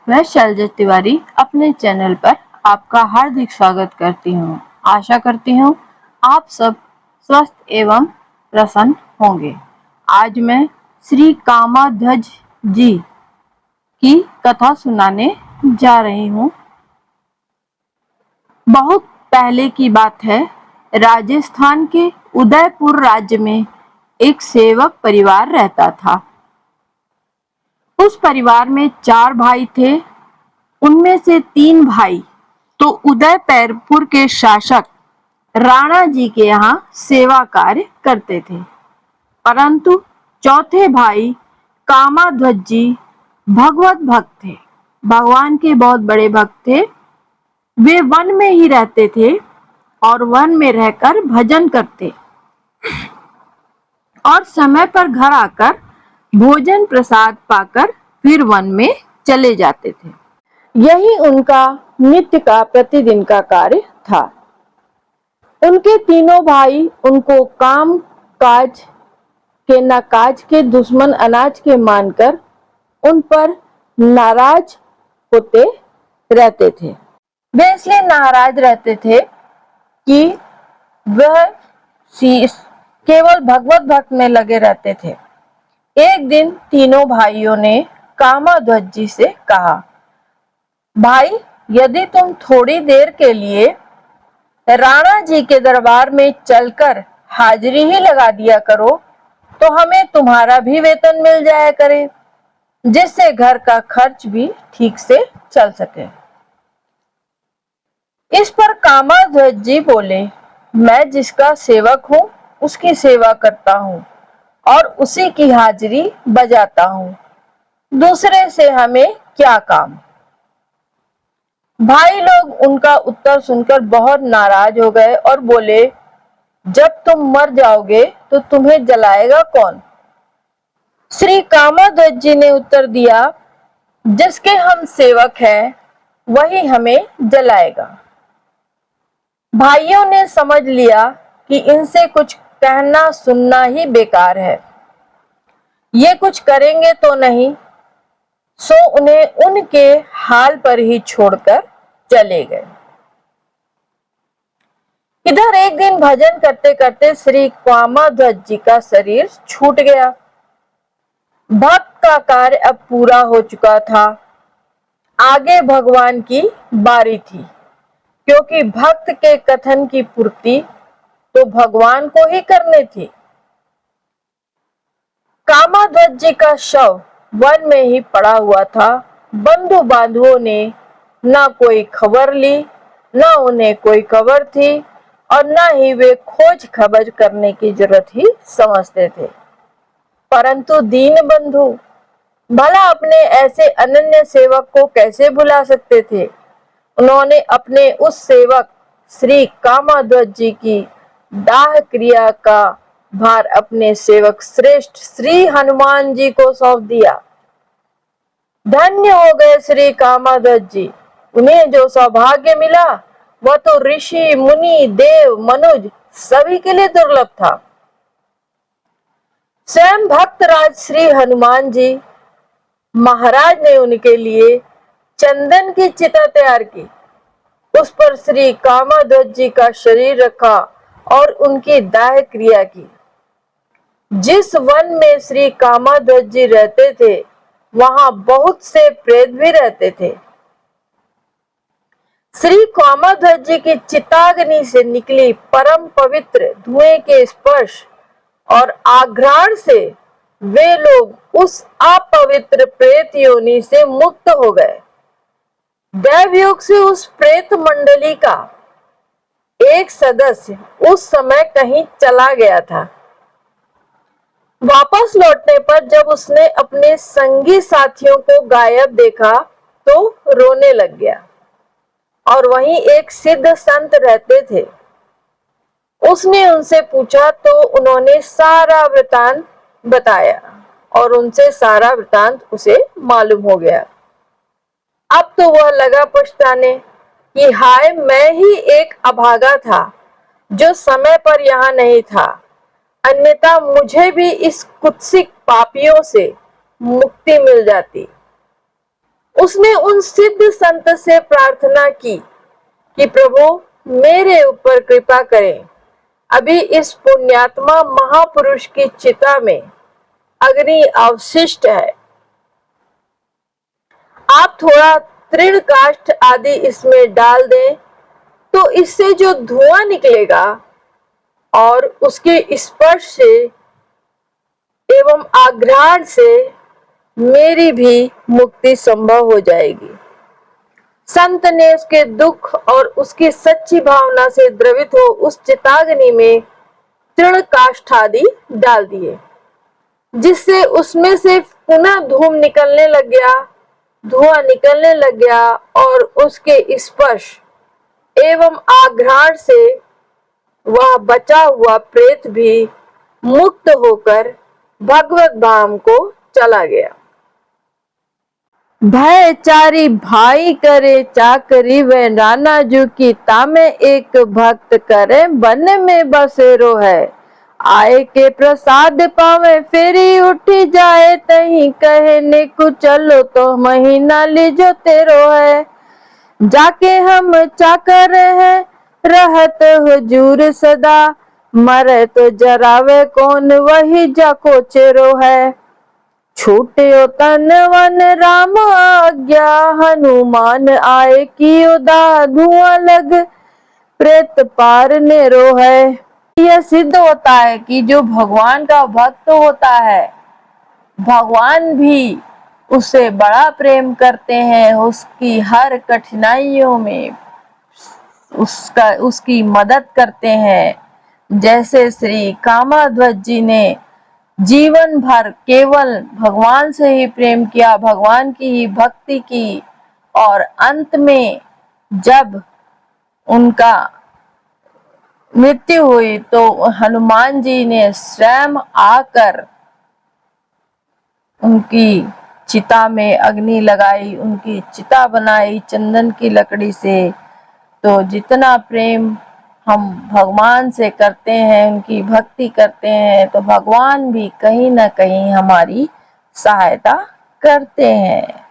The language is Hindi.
मैं शैलजा तिवारी अपने चैनल पर आपका हार्दिक स्वागत करती हूँ। आशा करती हूँ आप सब स्वस्थ एवं प्रसन्न होंगे। आज मैं श्री कामाध्वज जी की कथा सुनाने जा रही हूँ। बहुत पहले की बात है। राजस्थान के उदयपुर राज्य में एक सेवक परिवार रहता था। उस परिवार में 4 भाई थे। उनमें से 3 भाई तो उदयपुर के शासक राणा जी के यहाँ सेवा कार्य करते थे, परंतु चौथे भाई कामाध्वज जी भगवत भक्त थे। भगवान के बहुत बड़े भक्त थे। वे वन में ही रहते थे और वन में रहकर भजन करते और समय पर घर आकर भोजन प्रसाद पाकर फिर वन में चले जाते थे। यही उनका नित्य का प्रतिदिन का कार्य था। उनके तीनों भाई उनको काम काज के नाकाज के दुश्मन अनाज के मानकर उन पर नाराज होते रहते थे। वे इसलिए नाराज रहते थे कि वह केवल भगवत भक्त में लगे रहते थे। एक दिन तीनों भाइयों ने कामाध्वज जी से कहा, भाई, यदि तुम थोड़ी देर के लिए राणा जी के दरबार में चलकर हाजिरी ही लगा दिया करो तो हमें तुम्हारा भी वेतन मिल जाया करे, जिससे घर का खर्च भी ठीक से चल सके। इस पर कामाध्वज जी बोले, मैं जिसका सेवक हूँ उसकी सेवा करता हूँ और उसी की हाजिरी बजाता हूँ, दूसरे से हमें क्या काम। भाई लोग उनका उत्तर सुनकर बहुत नाराज हो गए और बोले, जब तुम मर जाओगे तो तुम्हें जलाएगा कौन। श्री कामाध्वज जी ने उत्तर दिया, जिसके हम सेवक हैं वही हमें जलाएगा। भाइयों ने समझ लिया कि इनसे कुछ कहना सुनना ही बेकार है, ये कुछ करेंगे तो नहीं, सो उन्हें उनके हाल पर ही छोड़कर चले गए। इधर एक दिन भजन करते करते श्री कामाध्वज जी का शरीर छूट गया। भक्त का कार्य अब पूरा हो चुका था। आगे भगवान की बारी थी, क्योंकि भक्त के कथन की पूर्ति तो भगवान को ही करनी थी। कामाध्वज जी का शव वन में ही पड़ा हुआ था। बंधु बांधुओं ने ना कोई खबर ली, ना उन्हें कोई खबर थी और ना ही वे खोज खबर करने की जरूरत ही समझते थे। परंतु दीन बंधु भला अपने ऐसे अनन्य सेवक को कैसे भुला सकते थे। उन्होंने अपने उस सेवक श्री कामाध्वज जी की दाह क्रिया का भार अपने सेवक श्रेष्ठ श्री हनुमान जी को सौंप दिया। धन्य हो गए श्री कामाध्वज जी। उन्हें जो सौभाग्य मिला वह तो ऋषि मुनि देव मनुज सभी के लिए दुर्लभ था। स्वयं भक्तराज श्री हनुमान जी महाराज ने उनके लिए चंदन की चिता तैयार की। उस पर श्री कामाध्वज जी का शरीर रखा और उनकी दाह क्रिया की। जिस वन में श्री कामाध्वज जी रहते थे वहां बहुत से प्रेत भी रहते थे। श्री कामाध्वज जी की चिताग्नि से निकली परम पवित्र धुएं के स्पर्श और आघ्राण से वे लोग उस अपवित्र प्रेत योनि से मुक्त हो गए। दैवयोग से उस प्रेत मंडली का एक सदस्य उस समय कहीं चला गया था। वापस लौटने पर जब उसने अपने संगी साथियों को गायब देखा तो रोने लग गया। और वहीं एक सिद्ध संत रहते थे। उसने उनसे पूछा तो उन्होंने सारा वृतांत बताया और उनसे सारा वृतांत उसे मालूम हो गया। अब तो वह लगा पछताने कि हाय, मैं ही एक अभागा था जो समय पर यहाँ नहीं था, अन्यथा मुझे भी इस कुत्सित पापियों से मुक्ति मिल जाती। उसने उन सिद्ध संत से प्रार्थना की कि प्रभु मेरे ऊपर कृपा करें। अभी इस पुण्यात्मा महापुरुष की चिता में अग्नि अवशिष्ट है। आप थोड़ा तृण काष्ठ आदि इसमें डाल दें तो इससे जो धुआं निकलेगा और उसके स्पर्श से एवं आघ्राण से मेरी भी मुक्ति संभव हो जाएगी। संत ने उसके दुख और उसकी सच्ची भावना से द्रवित हो उस चिताग्नि में तृण काष्ठ आदि डाल दिए, जिससे उसमें से पुनः धूम निकलने लग गया, धुआं निकलने लग गया और उसके स्पर्श एवं आघ्राण से वह बचा हुआ प्रेत भी मुक्त होकर भगवत धाम को चला गया। भयचारी भाई करे चाकरी व नाना जू की तामे एक भक्त करे वन में बसेरो है। आए के प्रसाद पावे फेरी उठी जाए तही कहने को चलो तो महीना लीजो तेरो है। जाके हम चाकर है रहत हुजूर सदा मरे तो जरावे कौन वही जाको चेरो है। छूटे तन वन राम आज्ञा हनुमान आए कियो दा धुआं लग प्रेत पार नेरो है। यह सिद्ध होता है कि जो भगवान का भक्त होता है भगवान भी उससे बड़ा प्रेम करते हैं, उसकी हर कठिनाइयों में उसकी मदद करते हैं। जैसे श्री कामाध्वज जी ने जीवन भर केवल भगवान से ही प्रेम किया, भगवान की ही भक्ति की और अंत में जब उनका मृत्यु हुई तो हनुमान जी ने स्वयं आकर उनकी चिता में अग्नि लगाई, उनकी चिता बनाई चंदन की लकड़ी से। तो जितना प्रेम हम भगवान से करते हैं, उनकी भक्ति करते हैं, तो भगवान भी कहीं ना कहीं हमारी सहायता करते हैं।